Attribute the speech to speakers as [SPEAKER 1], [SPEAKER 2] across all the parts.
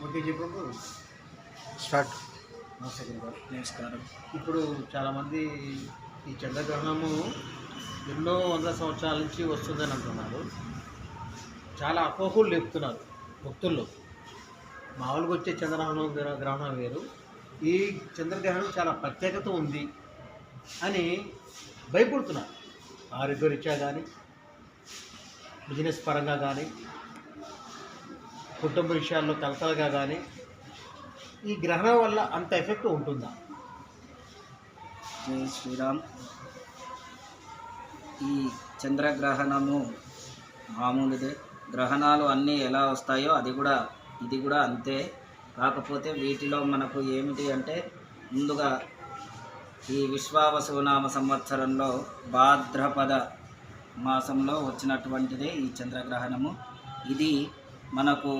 [SPEAKER 1] Okay చెప్పు
[SPEAKER 2] start.
[SPEAKER 1] నమస్కారం. ఇప్పుడు చాలామంది ఈ చంద్రగ్రహణము ఎన్నో వందల సంవత్సరాల నుంచి వస్తుందని అంటున్నారు. చాలా అపోహలు లేపుతున్నారు భక్తుల్లో. మామూలుగా వచ్చే చంద్రగ్రహణం గ్రహణం వేరు, ఈ చంద్రగ్రహణం చాలా ప్రత్యేకత ఉంది అని భయపడుతున్నారు. ఆరోగ్యరీత్యా కానీ, బిజినెస్ పరంగా కానీ, కుటుంబ విషయాల్లో కలతలుగా కానీ ఈ గ్రహణం వల్ల అంత ఎఫెక్ట్ ఉంటుందా?
[SPEAKER 2] జై శ్రీరామ్. ఈ చంద్రగ్రహణము మామూలుదే. గ్రహణాలు అన్నీ ఎలా వస్తాయో ఇది కూడా అంతే. కాకపోతే వీటిలో మనకు ఏమిటి అంటే, ముందుగా ఈ విశ్వావసునామ సంవత్సరంలో భాద్రపద మాసంలో వచ్చినటువంటిదే ఈ చంద్రగ్రహణము. ఇది మనకు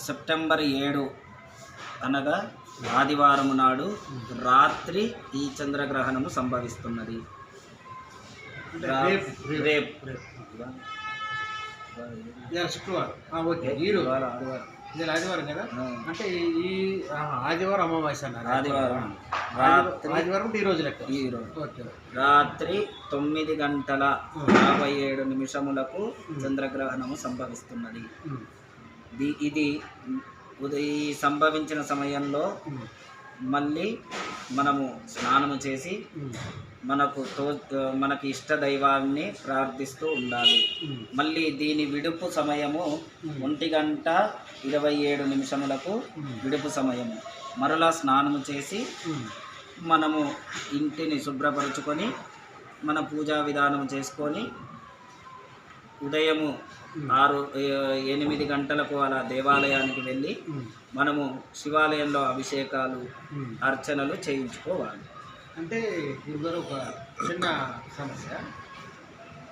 [SPEAKER 2] సెప్టెంబర్ 7 అనగా ఆదివారం నాడు రాత్రి ఈ చంద్రగ్రహణము సంభవిస్తున్నది.
[SPEAKER 1] శుక్రవారం, ఓకే. ఇది ఆదివారం కదా, అంటే ఈ ఆదివారం అమావాస్య అన్నారు. ఆదివారం ఈ రోజు లెక్క.
[SPEAKER 2] రాత్రి 9 గంటల 57 నిమిషములకు చంద్రగ్రహణము సంభవిస్తున్నది. ఇది సంభవించిన సమయంలో మళ్ళీ మనము స్నానము చేసి మనకి ఇష్ట దైవాన్ని ప్రార్థిస్తూ ఉండాలి. మళ్ళీ దీని విడుపు సమయము 1:27 నిమిషములకు విడుపు సమయము. మరలా స్నానము చేసి మనము ఇంటిని శుభ్రపరుచుకొని మన పూజా విధానం చేసుకొని ఉదయము 8 గంటలకు అలా దేవాలయానికి వెళ్ళి మనము శివాలయంలో అభిషేకాలు అర్చనలు చేయించుకోవాలి.
[SPEAKER 1] అంటే గురుగారు, ఒక చిన్న సమస్య.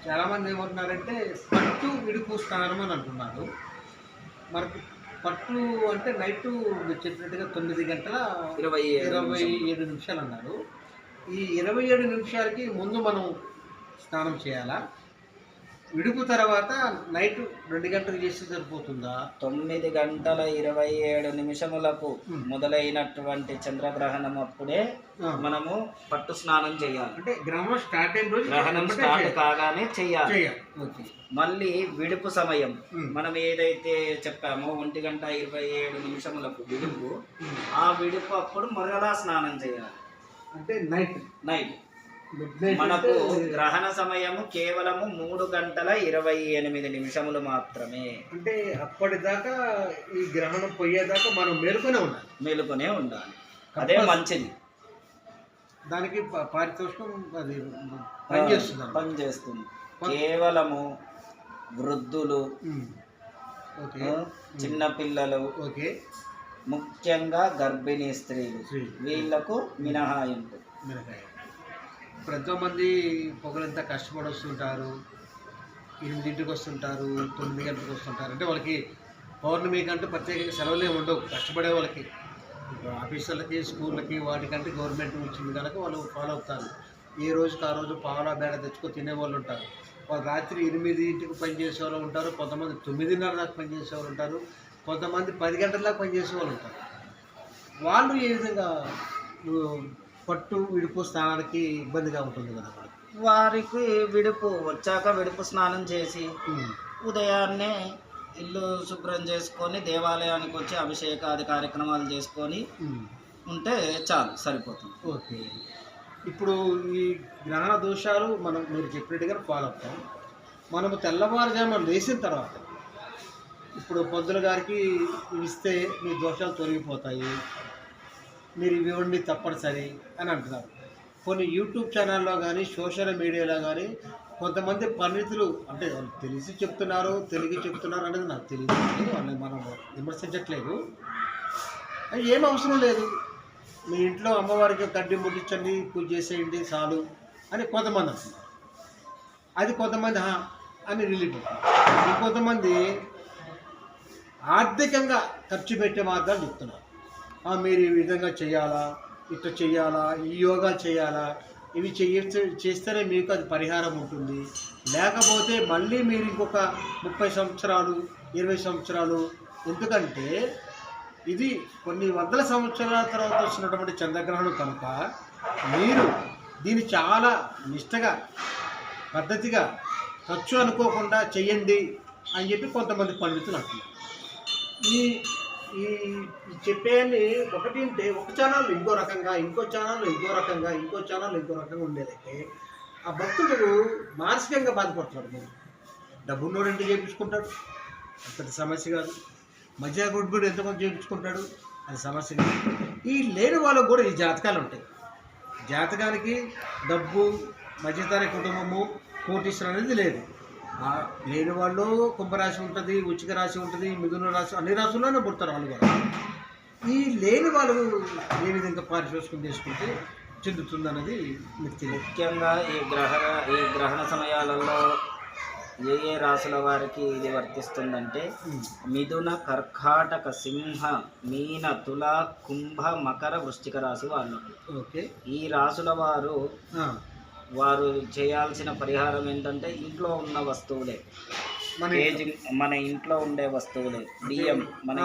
[SPEAKER 1] చాలామంది ఏమంటున్నారంటే పట్టు విడుపు స్నానం అని అంటున్నారు. మనకు పట్టు అంటే నైట్ మీరు చెప్పినట్టుగా 9 గంటల 27 నిమిషాలు అన్నారు. ఈ 27 నిమిషాలకి ముందు మనం స్నానం చేయాలా? విడుపు తర్వాత నైట్ 2 గంటలు చేస్తే సరిపోతుందా?
[SPEAKER 2] 9 గంటల 27 నిమిషములకు మొదలైనటువంటి చంద్రగ్రహణం అప్పుడే మనము పట్టు స్నానం చేయాలి.
[SPEAKER 1] అంటే గ్రహణం స్టార్ట్ అయిన రోజు,
[SPEAKER 2] గ్రహణం స్టార్ట్ కాగానే చేయాలి. మళ్ళీ విడుపు సమయం మనం ఏదైతే చెప్పామో 1:27 నిమిషములకు విడుపు, ఆ విడుపు అప్పుడు మరలా స్నానం చేయాలి.
[SPEAKER 1] అంటే నైట్
[SPEAKER 2] మనకు గ్రహణ సమయము కేవలము 3 గంటల 28 నిమిషములు మాత్రమే.
[SPEAKER 1] అంటే అప్పటిదాకా ఈ గ్రహణం పోయేదాకా మనం మేలుకొనే ఉండాలి.
[SPEAKER 2] అదే మంచిది.
[SPEAKER 1] దానికి పారితోషికం అది
[SPEAKER 2] పనిచేస్తుంది. కేవలము వృద్ధులు, చిన్నపిల్లలు, ముఖ్యంగా గర్భిణీ స్త్రీలు, వీళ్లకు మినహాయింపు.
[SPEAKER 1] ఎంతోమంది పొగలంతా కష్టపడి వస్తుంటారు, 8 వస్తుంటారు, 9 గంటలకు వస్తుంటారు. అంటే వాళ్ళకి పౌర్ణమి కంటే ప్రత్యేకంగా సెలవులే ఉండవు. కష్టపడే వాళ్ళకి, ఆఫీసర్లకి, స్కూళ్ళకి, వాటికంటే గవర్నమెంట్ ఇచ్చింది కనుక వాళ్ళు ఫాలో అవుతారు. ఏ రోజుకి ఆ రోజు పావులా బేడ తెచ్చుకొని తినేవాళ్ళు ఉంటారు. వాళ్ళు రాత్రి 8 పనిచేసే వాళ్ళు ఉంటారు, కొంతమంది 9:30 దాకా పనిచేసే వాళ్ళు ఉంటారు, కొంతమంది 10 గంటల దాకా పనిచేసే వాళ్ళు ఉంటారు. వాళ్ళు ఏ విధంగా పట్టు విడుపు స్నానానికి ఇబ్బందిగా ఉంటుంది కదా?
[SPEAKER 2] వారికి విడుపు వచ్చాక విడుపు స్నానం చేసి ఉదయాన్నే ఇల్లు శుభ్రం చేసుకొని దేవాలయానికి వచ్చి అభిషేకాది కార్యక్రమాలు చేసుకొని ఉంటే చాలు, సరిపోతుంది.
[SPEAKER 1] ఓకే. ఇప్పుడు ఈ గ్రహణ దోషాలు మీరు చెప్పినట్టుగా ఫాలో అవుతాం. మనము తెల్లవారుజామున లేచిన తర్వాత ఇప్పుడు పొద్దుల గారికి ఇస్తే మీ దోషాలు తొలగిపోతాయి, మీరు ఇవి ఇవ్వండి తప్పనిసరి అని అంటున్నారు. కొన్ని యూట్యూబ్ ఛానల్లో కానీ, సోషల్ మీడియాలో కానీ కొంతమంది పండితులు, అంటే వాళ్ళు తెలిసి చెప్తున్నారు, తెలిగి చెప్తున్నారు అనేది నాకు తెలియదు, వాళ్ళని మనం విమర్శించట్లేదు. ఏం అవసరం లేదు, మీ ఇంట్లో అమ్మవారికి కడ్డీ ముట్టించండి, పూజ చేసేయండి చాలు అని కొంతమంది అంటున్నారు. అది కొంతమంది అని రిలీఫ్ అవుతుంది. ఇంకొంతమంది ఆర్థికంగా ఖర్చు పెట్టే మార్గాలు చెప్తున్నారు. మీరు ఈ విధంగా చేయాలా, ఇట్లా చేయాలా, ఈ యోగా చేయాలా, ఇవి చేస్తేనే మీకు అది పరిహారం ఉంటుంది, లేకపోతే మళ్ళీ మీరు ఇంకొక 30 సంవత్సరాలు 20 సంవత్సరాలు ఎందుకంటే ఇది కొన్ని వందల సంవత్సరాల తర్వాత వస్తున్నటువంటి చంద్రగ్రహణం కనుక మీరు దీన్ని చాలా నిష్టగా పద్ధతిగా ఖర్చు అనుకోకుండా చెయ్యండి అని చెప్పి కొంతమంది పండితులు అంటున్నారు. ఈ ఈ చెప్పేది ఒకటి ఉంటే ఒక ఛానల్ ఇంకో రకంగా, ఇంకో ఛానల్ ఇంకో రకంగా, ఇంకో ఛానల్ ఇంకో రకంగా ఉండేదైతే ఆ భక్తుడు మానసికంగా బాధపడుతున్నాడు. మీరు డబ్బున్నోడు ఇంటి చేయించుకుంటాడు, అది పెద్ద సమస్య కాదు. మధ్య కూడా ఎంతమంది చేయించుకుంటాడు, అది సమస్య కాదు. ఈ లేని వాళ్ళకు కూడా ఈ జాతకాలు ఉంటాయి. జాతకానికి డబ్బు, మధ్యతరగతి కుటుంబము, కోటీశ్వరం అనేది లేదు. లేని వాళ్ళు కుంభరాశి ఉంటుంది, వృశ్చిక రాశి ఉంటుంది, మిథున రాశి, అన్ని రాశుల్లోనే పుడతారు వాళ్ళు కూడా. ఈ లేని వాళ్ళు ఏ విధంగా పారితోషికం చేసుకుంటే చెందుతుంది అన్నది మీకు తెలియదు.
[SPEAKER 2] ముఖ్యంగా ఈ గ్రహణ సమయాలలో ఏ రాశుల వారికి ఇది వర్తిస్తుందంటే మిథున, కర్కాటక, సింహ, మీన, తుల, కుంభ, మకర, వృశ్చిక రాశి వాళ్ళు.
[SPEAKER 1] ఓకే.
[SPEAKER 2] ఈ రాశుల వారు చేయాల్సిన పరిహారం ఏంటంటే ఇంట్లో ఉన్న వస్తువులే, మన ఇంట్లో ఉండే వస్తువులే, బియ్యం, మన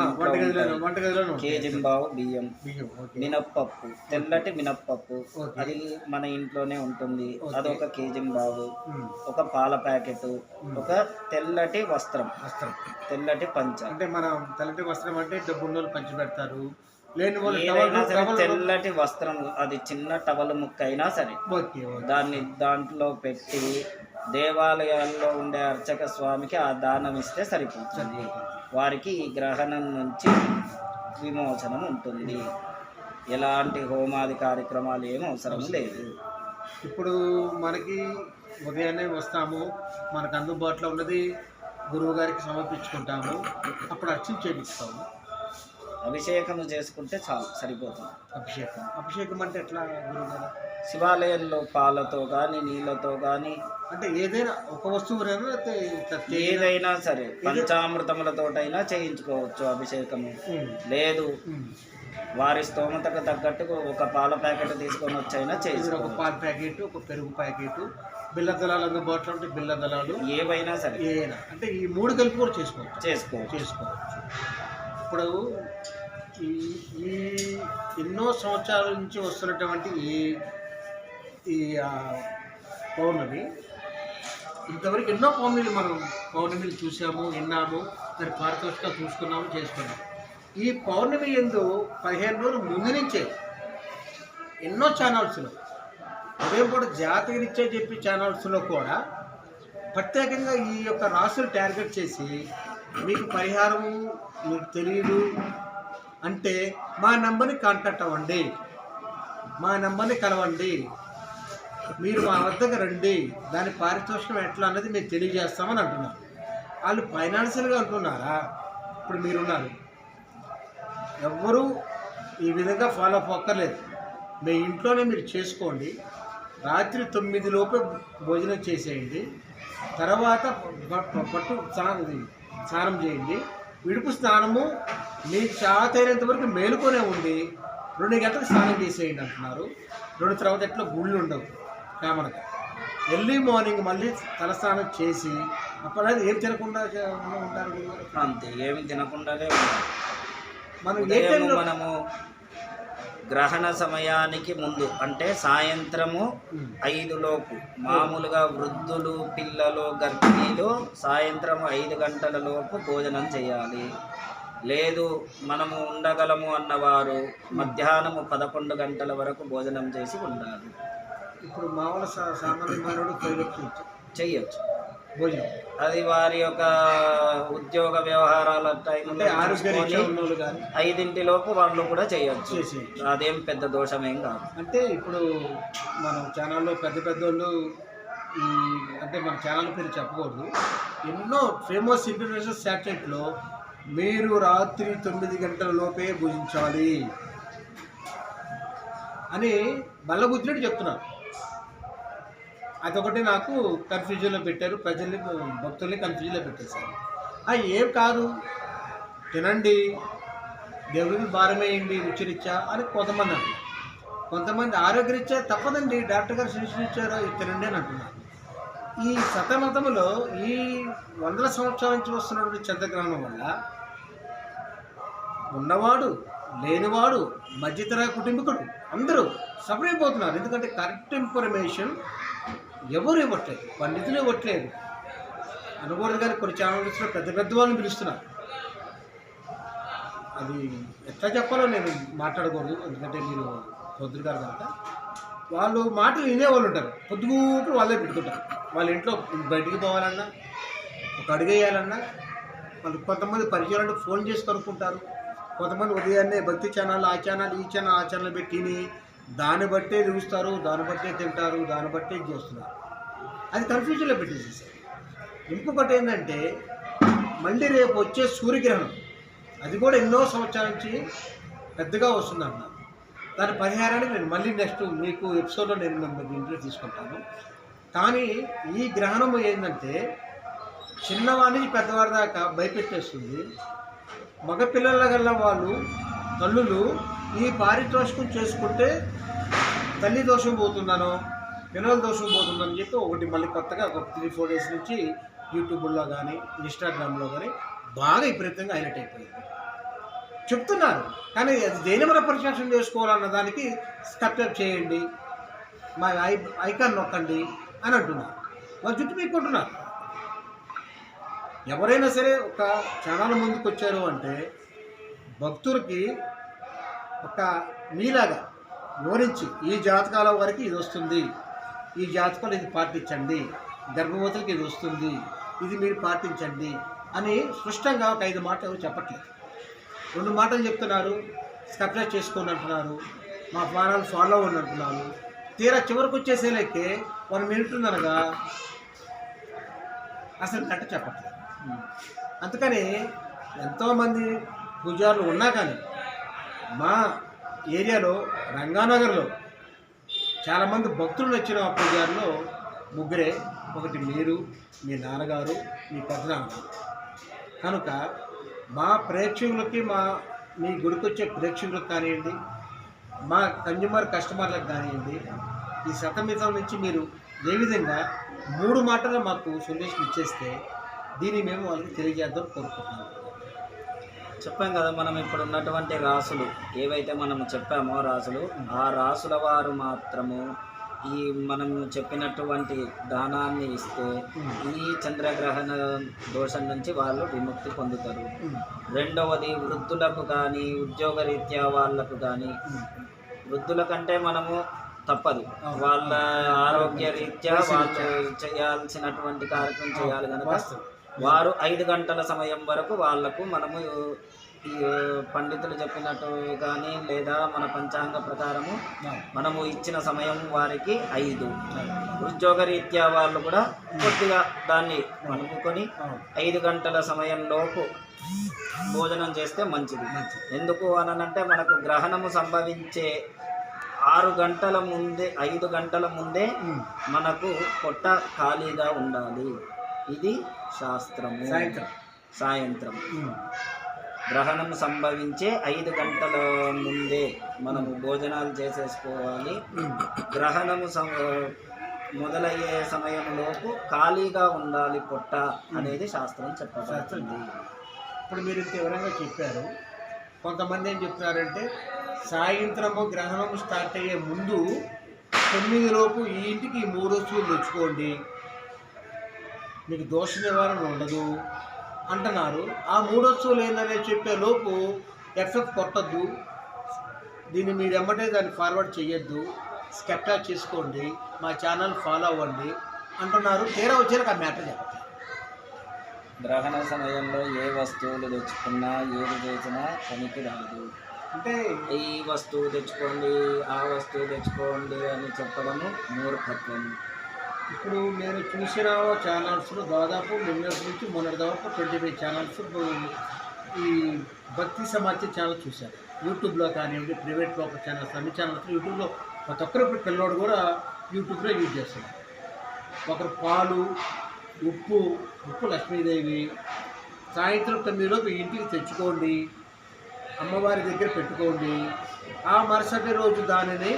[SPEAKER 2] కేజింబావు బియ్యం, మినప్పప్పు, తెల్లటి మినప్పప్పు, అది మన ఇంట్లోనే ఉంటుంది. అదొక కేజింబావు, ఒక పాల ప్యాకెట్, ఒక తెల్లటి వస్త్రం, తెల్లటి పంచ. అంటే
[SPEAKER 1] మన తెల్లటి వస్త్రం అంటే డబ్బున్నోళ్ళు పంచి పెడతారు.
[SPEAKER 2] ఏదైనా సరే తెల్లటి వస్త్రం, అది చిన్న టవల్ ముక్క అయినా సరే దాంట్లో పెట్టి దేవాలయాల్లో ఉండే అర్చక స్వామికి ఆ దానం ఇస్తే సరిపోతుంది. వారికి ఈ గ్రహణం నుంచి విమోచనం ఉంటుంది. ఎలాంటి హోమాది కార్యక్రమాలు ఏమీ అవసరం లేదు.
[SPEAKER 1] ఇప్పుడు మనకి ఉదయాన్నే వస్తాము, మనకు అందుబాటులో ఉన్నది గురువు గారికి సమర్పించుకుంటాము, అప్పుడు అర్చన చేపిస్తాము.
[SPEAKER 2] అభిషేకం చేసుకుంటే చాలు, సరిపోతుంది.
[SPEAKER 1] అభిషేకం అంటే ఎట్లా గురువు గారు?
[SPEAKER 2] శివాలయంలో పాలతో కానీ నీళ్ళతో కానీ, అంటే
[SPEAKER 1] ఏదైనా ఒక వస్తువు
[SPEAKER 2] ఏదైనా సరే పంచామృతములతోటైనా చేయించుకోవచ్చు అభిషేకము. లేదు వారి స్తోమతకు తగ్గట్టు ఒక పాల ప్యాకెట్ తీసుకొని వచ్చైనా చేయించుకోవచ్చు.
[SPEAKER 1] ఒక పాల ప్యాకెట్, ఒక పెరుగు ప్యాకెట్, బిల్ల దళాలు అందుబాటులో ఉంటే బిల్ల దళాలు
[SPEAKER 2] ఏవైనా సరే,
[SPEAKER 1] ఏదైనా అంటే ఈ 3 కలిపి కూడా చేసుకోవచ్చు. ఇప్పుడు ఈ ఎన్నో సంవత్సరాల నుంచి వస్తున్నటువంటి ఈ పౌర్ణమి, ఇంతవరకు ఎన్నో పౌర్ణమిలు చూసాము, విన్నాము, దాని పారితోషికంగా చూసుకున్నాము, చేసుకున్నాము. ఈ పౌర్ణమి ఎందు 15 రోజులు ముందు నుంచే ఎన్నో ఛానల్స్లో ఉదయం పూట జాతకరీత్యా చెప్పి ఛానల్స్లో కూడా ప్రత్యేకంగా ఈ యొక్క రాశులు టార్గెట్ చేసి మీకు పరిహారము మీకు తెలియదు అంటే మా నెంబర్ని కాంటాక్ట్ అవ్వండి, మా నెంబర్ని కలవండి, మీరు మా వద్దకు రండి, దాని పారితోషికం ఎట్లా అన్నది మేము తెలియజేస్తామని అంటున్నారు. వాళ్ళు ఫైనాన్షియల్గా అంటున్నారా? ఇప్పుడు మీరున్నారు, ఎవ్వరూ ఈ విధంగా ఫాలో అప్ అక్కర్లేదు. మీ ఇంట్లోనే మీరు చేసుకోండి. రాత్రి 9 లోపే భోజనం చేసేయండి. తర్వాత స్నానం చేయండి. విడుపు స్నానము మీకు చేతైనంత వరకు మేలుకొనే ఉండి 2 గంటలకు స్నానం చేసేయండి అంటున్నారు. 2 తర్వాత ఎట్లా గుళ్ళు ఉండవు కామనగా. ఎర్లీ మార్నింగ్ మళ్ళీ తలస్నానం చేసి అప్పుడు ఏం తినకుండా ఉంటారు.
[SPEAKER 2] అంతే, ఏమి తినకుండానే
[SPEAKER 1] మనం
[SPEAKER 2] మనము గ్రహణ సమయానికి ముందు అంటే సాయంత్రము 5 లోపు, మామూలుగా వృద్ధులు, పిల్లలు, గర్భిణీలు సాయంత్రం 5 గంటల లోపు భోజనం చేయాలి. లేదు మనము ఉండగలము అన్నవారు మధ్యాహ్నము 11 గంటల వరకు భోజనం చేసి ఉండాలి.
[SPEAKER 1] ఇప్పుడు మామూలు సామాన్య మానవుడు
[SPEAKER 2] చెయ్యొచ్చు
[SPEAKER 1] భోజనం,
[SPEAKER 2] అది వారి యొక్క ఉద్యోగ వ్యవహారాల టైం 5 లోపు వాళ్ళు కూడా చేయొచ్చు. అదేం పెద్ద దోషమేం కాదు.
[SPEAKER 1] అంటే ఇప్పుడు మనం ఛానల్లో పెద్దోళ్ళు అంటే మన ఛానల్ పేరు చెప్పకూడదు, ఎన్నో ఫేమస్ ఇంటర్నేషనల్ శాటిలైట్లో మీరు రాత్రి 9 గంటల లోపే భుజించాలి అని బల్లగుద్దినట్టు చెప్తున్నారు. అదొకటి నాకు కన్ఫ్యూజన్లో పెట్టారు, ప్రజల్ని భక్తుల్ని కన్ఫ్యూజన్లో పెట్టేశారు. ఏం కాదు, తినండి, దేవుడికి భారమేయండి రుచిరిచ్చా అని కొంతమంది అంటున్నారు. కొంతమంది ఆరోగ్యరీత్యా తప్పదండి, డాక్టర్ గారు సజెషన్ ఇచ్చారో తినండి అని అంటున్నారు. ఈ సతమతములో ఈ 100 సంవత్సరాల నుంచి వస్తున్నటువంటి చంద్రగ్రహణం వల్ల ఉన్నవాడు లేనివాడు మధ్యతరగతి కుటుంబీకుడు అందరూ సఫర్ అయిపోతున్నారు. ఎందుకంటే కరెక్ట్ ఇన్ఫర్మేషన్ ఎవరు ఇవ్వట్లేదు, పండితులు ఇవ్వట్లేదు. అనకూడదు కానీ కొన్ని ఛానల్స్లో పెద్ద పెద్ద వాళ్ళని పిలుస్తున్నారు. అది ఎట్లా చెప్పాలో నేను మాట్లాడకూడదు, ఎందుకంటే మీరు పొద్దురు గారు కనుక వాళ్ళు మాటలు వినేవాళ్ళు ఉంటారు. పొద్దుగూకులు వాళ్ళే పెట్టుకుంటారు. వాళ్ళ ఇంట్లో బయటికి పోవాలన్నా, ఒక అడుగు వేయాలన్నా, వాళ్ళు కొంతమంది పరిచయం అంటే ఫోన్ చేసి కనుక్కుంటారు. కొంతమంది ఉదయాన్నే భక్తి ఛానల్, ఆ ఛానల్, ఈ ఛానల్, ఆ ఛానల్ పెట్టిని దాన్ని బట్టే చూస్తారు, దాన్ని బట్టే తింటారు, దాన్ని బట్టే ఇది చేస్తున్నారు. అది కన్ఫ్యూజన్లో పెట్టేసేసారు. ఇంకొకటి ఏంటంటే మళ్ళీ రేపు వచ్చే సూర్యగ్రహణం, అది కూడా ఎన్నో సంవత్సరాల నుంచి పెద్దగా వస్తుందన్నారు. దాని పరిహారానికి నేను మళ్ళీ నెక్స్ట్ మీకు ఎపిసోడ్లో నేను మిమ్మల్ని ఇంట్లో తీసుకుంటాను. కానీ ఈ గ్రహణం ఏంటంటే చిన్నవాడి నుంచి పెద్దవాడి దాకా భయపెట్టేస్తుంది. మగపిల్లల గల్ల వాళ్ళు తల్లులు ఈ పారితోషికం చేసుకుంటే తల్లి దోషం పోతుందనో పిల్లల దోషం పోతుందని చెప్పి ఒకటి మళ్ళీ కొత్తగా ఒక 3-4 డేస్ నుంచి యూట్యూబ్లో కానీ ఇన్స్టాగ్రామ్లో కానీ బాగా విపరీతంగా హైలైట్ అయిపోయింది చెప్తున్నారు. కానీ అది దేని మన పరిశోధన చేసుకోవాలన్న దానికి సబ్స్క్రైబ్ చేయండి, మా ఐకాన్ నొక్కండి అని అంటున్నారు. వాళ్ళు చుట్టూ మీకుంటున్నారు. ఎవరైనా సరే ఒక ఛానల్ ముందుకు వచ్చారు అంటే భక్తులకి ఒక మీలాగా వివరించి ఈ జాతకాల వరకు ఇది వస్తుంది, ఈ జాతకాలు ఇది పాటించండి, గర్భవతులకి ఇది వస్తుంది, ఇది మీరు పాటించండి అని స్పష్టంగా ఒక 5 మాటలు ఎవరు చెప్పట్లేదు. 2 మాటలు చెప్తున్నారు, సబ్స్క్రైబ్ చేసుకోండి అంటున్నారు, మా ఛానల్ ఫాలో అవ్వండి అంటున్నారు. తీరా చివరికి వచ్చేసేలేకే 1 మినిట్ ఉందనగా అసలు గంట చెప్పట్లేదు. అందుకని ఎంతోమంది పూజారులు ఉన్నా కానీ మా ఏరియాలో రంగానగర్లో చాలామంది భక్తులు వచ్చిన పూజారులో 3 ఒకటి మీరు, మీ నాన్నగారు, మీ పెద్దనాన్నగారు. కనుక మా ప్రేక్షకులకి మీ గుడికొచ్చే ప్రేక్షకులకు కానివ్వండి, మా కస్టమర్లకు కానివ్వండి, ఈ శతమితం నుంచి మీరు ఏ విధంగా 3 మాటలు మాకు సొల్యూషన్ ఇచ్చేస్తే దీన్ని మేము వాళ్ళకి తెలియజేద్దాం కోరుకుంటున్నాం.
[SPEAKER 2] చెప్పాం కదా, మనం ఇప్పుడు ఉన్నటువంటి రాసులు ఏవైతే మనం చెప్పామో రాసులు, ఆ రాసుల వారు మాత్రము ఈ మనం చెప్పినటువంటి దానాన్ని ఇస్తే ఈ చంద్రగ్రహణ దోషం నుంచి వాళ్ళు విముక్తి పొందుతారు. రెండవది వృద్ధులకు కానీ ఉద్యోగరీత్యా వాళ్ళకు కానీ, వృద్ధుల కంటే మనము తప్పదు, వాళ్ళ ఆరోగ్య రీత్యా వాళ్ళు చేయాల్సినటువంటి కార్యక్రమం చేయాలి కనుక వారు 5 గంటల సమయం వరకు వాళ్లకు మనము ఈ పండితులు చెప్పినట్టు కానీ లేదా మన పంచాంగ ప్రకారము మనము ఇచ్చిన సమయం వారికి 5. ఉద్యోగరీత్యా వాళ్ళు కూడా కొద్దిగా దాన్ని అనుకొని 5 గంటల సమయంలోపు భోజనం చేస్తే మంచిది. ఎందుకు అనంటే మనకు గ్రహణము సంభవించే 6 గంటల ముందే 5 గంటల ముందే మనకు పొట్ట ఖాళీగా ఉండాలి. ఇది శాస్త్రము. సాయంత్రం గ్రహణం సంభవించే 5 గంటల ముందే మనము భోజనాలు చేసేసుకోవాలి. గ్రహణము మొదలయ్యే సమయంలోపు ఖాళీగా ఉండాలి పొట్ట అనేది శాస్త్రం చెప్పబడుతుంది.
[SPEAKER 1] ఇప్పుడు మీరు వివరంగా చెప్పారు. కొంతమంది ఏం చెప్తున్నారంటే సాయంత్రము గ్రహణం స్టార్ట్ అయ్యే ముందు 9 లోపు ఈ ఇంటికి 3 వస్తువులు తెచ్చుకోండి, మీకు దోష నివారణ ఉండదు అంటున్నారు. ఆ 3 వస్తువులు ఏంటనే చెప్పే లోపు ఎఫ్ఎఫ్ కొట్టద్దు, దీన్ని మీరు ఎమ్మటే దాన్ని ఫార్వర్డ్ చేయొద్దు, సబ్స్క్రైబ్ చేసుకోండి, మా ఛానల్ ఫాలో అవ్వండి అంటున్నారు. తీరా వచ్చాక ఆ మ్యాటర్ చెప్పండి.
[SPEAKER 2] గ్రహణ సమయంలో ఏ వస్తువులు తెచ్చుకున్నా ఏది చేసినా పనికి రాదు. అంటే ఈ వస్తువు తెచ్చుకోండి, ఆ వస్తువు తెచ్చుకోండి అని చెప్పడము మూర్ఖత్వం.
[SPEAKER 1] ఇప్పుడు నేను చూసిన ఛానల్స్లో దాదాపు నిన్నటి నుంచి మొన్నటి దాదాపు 25 ఛానల్స్ ఈ భక్తి సమాచార ఛానల్ చూశాను. యూట్యూబ్లో కానివ్వండి, ప్రైవేట్ లోకల్ ఛానల్స్, అన్ని ఛానల్స్ యూట్యూబ్లో ప్రతి ఒక్కరు ఇప్పుడు పిల్లవాడు కూడా యూట్యూబ్లో యూజ్ చేస్తున్నారు. ఒకరు పాలు, ఉప్పు లక్ష్మీదేవి సాయంత్రం 9 లోపు ఇంటికి తెచ్చుకోండి, అమ్మవారి దగ్గర పెట్టుకోండి, ఆ మరుసటి రోజు దానిని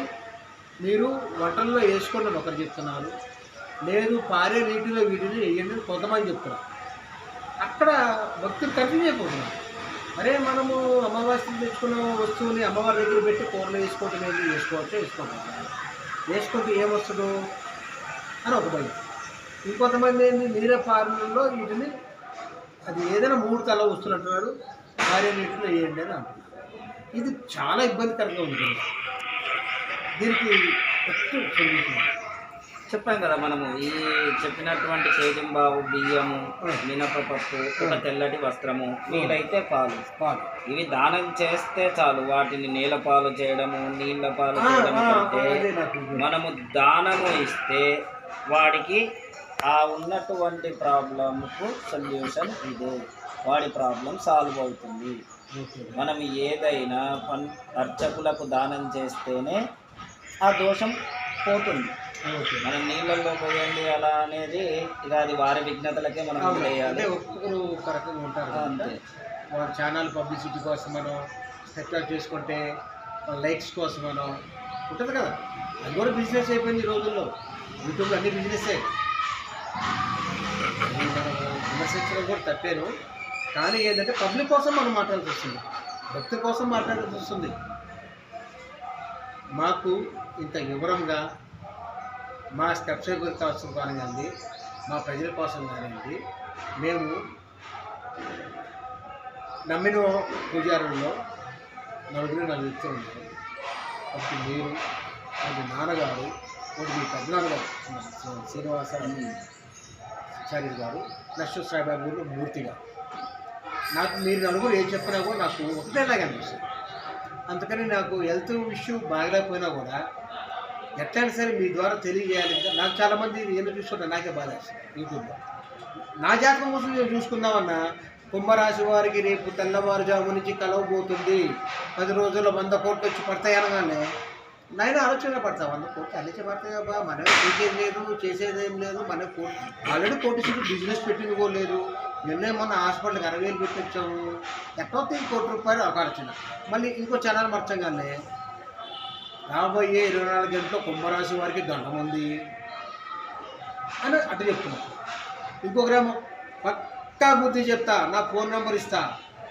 [SPEAKER 1] మీరు వంటల్లో వేసుకోండి అని ఒకరు చెప్తున్నారు. లేదు పారే నీటిలో వీటిని వేయండి కొంతమంది చెప్తున్నారు. అక్కడ భక్తులు కన్ఫ్యూజ్ అయిపోతున్నారు. అరే మనము అమావాస్యలు తెచ్చుకున్న వస్తువుని అమ్మవారి దగ్గర పెట్టి కూరలు వేసుకోవటం ఏంటి, వేసుకుంటాం. వేసుకుంటే ఏమొస్తుందో అని ఒక భయం. ఇంకొంతమంది ఏంటి నీరే పాలనలో వీటిని అది ఏదైనా 3 తల వస్తువులు అంటున్నారు, భార్య నీటిలో వేయండి అని అంటున్నారు. ఇది చాలా ఇబ్బందికరంగా ఉంటుంది. దీనికి ఎక్కువ సొల్యూషన్
[SPEAKER 2] చెప్పాం కదా మనము ఈ చెప్పినటువంటి కేజింబావు, బియ్యము, మినపపప్పు, ఒక తెల్లటి వస్త్రము, వీలైతే పాలు ఇవి దానం చేస్తే చాలు. వాటిని నీళ్ళ పాలు చేయడము, నీళ్ళ పాలు చేయడము కంటే మనము దానము ఇస్తే వాడికి ఆ ఉన్నటువంటి ప్రాబ్లంకు సొల్యూషన్ ఇదే, వాడి ప్రాబ్లం సాల్వ్ అవుతుంది. మనం ఏదైనా అర్చకులకు దానం చేస్తేనే ఆ దోషం పోతుంది. మనం నీళ్ళల్లో పోయండి అలా అనేది ఇక అది వారి విఘ్నతలకే మనం వదిలేయాలి.
[SPEAKER 1] ఒక్కొక్కరు ఒక రకంగా ఉంటారు అంతే. వాళ్ళ ఛానల్ పబ్లిసిటీ కోసం మనం సబ్స్క్రైబ్ చేసుకుంటే లైక్స్ కోసం మనం ఉంటుంది కదా, అది కూడా బిజినెస్ అయిపోయింది ఈ రోజుల్లో. యూట్యూబ్లో అన్ని బిజినెస్సే. మనం విమర్శించడం కూడా తప్పేను, కానీ ఏంటంటే పబ్లిక్ కోసం మనం మాట్లాడాల్సి వస్తుంది, భక్తి కోసం మాట్లాడాల్సి వస్తుంది. మాకు ఇంత వివరంగా మా సబ్స్క్రైబర్ కోసం కానివ్వండి, మా ప్రజల కోసం కానివ్వండి, మేము నమ్మిన పూజారుల్లో 4 వ్యక్తులు ఉన్నారు. ఒకటి మీరు, ఒకటి నాన్నగారు, ఒకటి మీ పెద్దనాన్నగారు శ్రీనివాసాచార్య గారు, నెక్స్ట్ సాయిబాబు మూర్తి గారు. నాకు మీరు నలుగురు ఏం చెప్పినా కూడా నాకు ఒకటేలాగా అనిపిస్తుంది. అందుకని నాకు హెల్త్ ఇష్యూ బాగలేకపోయినా కూడా ఎట్లయినా సరే మీ ద్వారా తెలియజేయాలి. నాకు చాలామంది ఎందుకు చూసుకుంటా నాకే బాధ యూట్యూబ్లో. నా జాతకం కోసం నేను చూసుకుందామన్నా, కుంభరాశి వారికి రేపు తెల్లవారుజాము నుంచి కలవబోతుంది, 10 రోజుల్లో 100 కోట్లు వచ్చి పడతాయి అనగానే నేను ఆలోచన పడతా. 100 కోట్లు అన్నించి పడతాయి బా, మనమే చేసేది లేదు, చేసేది ఏం లేదు. మన ఆల్రెడీ కోటి చుట్టూ బిజినెస్ పెట్టింది కూడా లేదు. నిన్నే మొన్న హాస్పిటల్కి 60,000 పెట్టి వచ్చాము. ఎట్లా వస్తాయి ₹1 కోటి ఒక ఆలోచన. మళ్ళీ ఇంకో ఛానల్ మర్చగానే రాబోయే 24 గంటల్లో కుంభరాశి వారికి గండం ఉంది అని అటు చెప్తున్నా. ఇంకొకరేమో పక్కా బుద్ధి చెప్తా, నా ఫోన్ నెంబర్ ఇస్తా,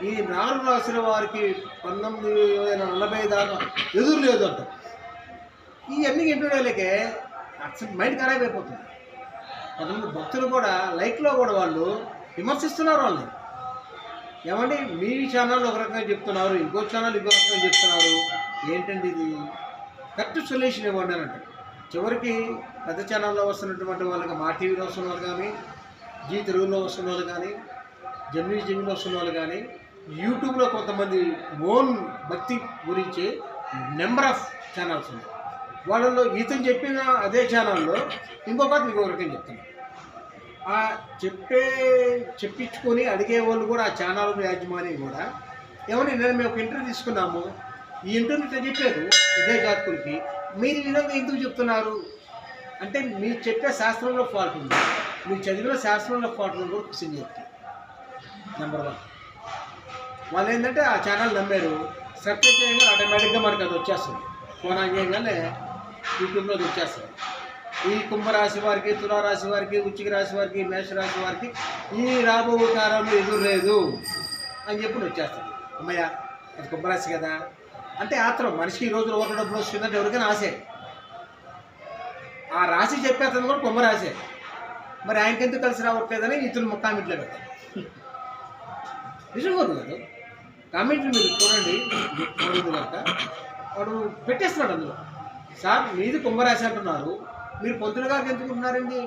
[SPEAKER 1] ఈ 4 రాశుల వారికి 1940 దాకా ఎదురు లేదు అంట. ఇవన్నీ ఇంటర్వ్యూలకే అసలు మైండ్ ఖరాబ్ అయిపోతుంది. కొంతమంది భక్తులు కూడా లైక్లో కూడా వాళ్ళు విమర్శిస్తున్నారు వాళ్ళని. ఏమంటే మీ ఛానల్ ఒక రకంగా చెప్తున్నారు, ఇంకో ఛానల్ ఇంకో రకంగా చెప్తున్నారు, ఏంటండి ఇది? కరెక్ట్ సొల్యూషన్ ఇవ్వండి అని అంటే చివరికి పెద్ద ఛానల్లో వస్తున్నటువంటి వాళ్ళకి, మా టీవీలో వస్తున్న వాళ్ళు కానీ, జీ తెలుగులో వస్తున్న వాళ్ళు కానీ, జెమినీలో వస్తున్న వాళ్ళు కానీ, యూట్యూబ్లో కొంతమంది ఓన్ భక్తి గురించి నెంబర్ ఆఫ్ ఛానల్స్ ఉన్నాయి. వాళ్ళలో ఇతను చెప్పిన అదే ఛానల్లో ఇంకొకటి రకంగా చెప్తున్నారు. ఆ చెప్పించుకొని అడిగే వాళ్ళు కూడా ఆ ఛానల్ యాజమాని కూడా ఏమని, నేను మేము ఒక ఇంటర్వ్యూ తీసుకున్నాము, ఈ ఇంటర్వ్యూ ఇట్లా చెప్పారు ఇదే జాతకులకి, మీరు ఈ విధంగా ఎందుకు చెప్తున్నారు అంటే, మీరు చెప్పే శాస్త్రంలో ఫాల్ట్ ఉంది, మీరు చదివిన శాస్త్రంలో ఫాల్ట్ ఉంది కూడా క్వశ్చన్ చెప్తారు. నెంబర్ 1 వాళ్ళు ఏంటంటే ఆ ఛానల్ నమ్మారు, సబ్స్క్రైబ్ చేయగానే ఆటోమేటిక్గా మనకి అది వచ్చేస్తుంది. ఫోన్ ఆన్ చేయగానే యూట్యూబ్లో అది వచ్చేస్తుంది. ఈ కుంభరాశి వారికి, తులారాశి వారికి, వృశ్చిక రాశి వారికి, మేషరాశి వారికి ఈ రాబో కాలంలో ఎదురు లేదు అని చెప్పి వచ్చేస్తుంది. అమ్మయ్య అది కుంభరాశి కదా అంటే ఆత్రం. మనిషికి ఈ రోజులో ఓట్ల డబ్బులు వస్తుందంటే ఎవరికైనా ఆశే. ఆ రాశి చెప్పేస్తాను కూడా కుంభరాశే. మరి ఆయనకి ఎందుకు కలిసి రావట్లేదని ఇతను కామెంట్లో పెడతారు. నిజం కాదు కదా, కామెంట్లు మీరు చూడండి. కనుక వాడు పెట్టేస్తున్నాడు అందులో, సార్ మీది కుంభరాశి అంటున్నారు, మీరు పొద్దున గారికి ఎందుకు ఉంటున్నారండి?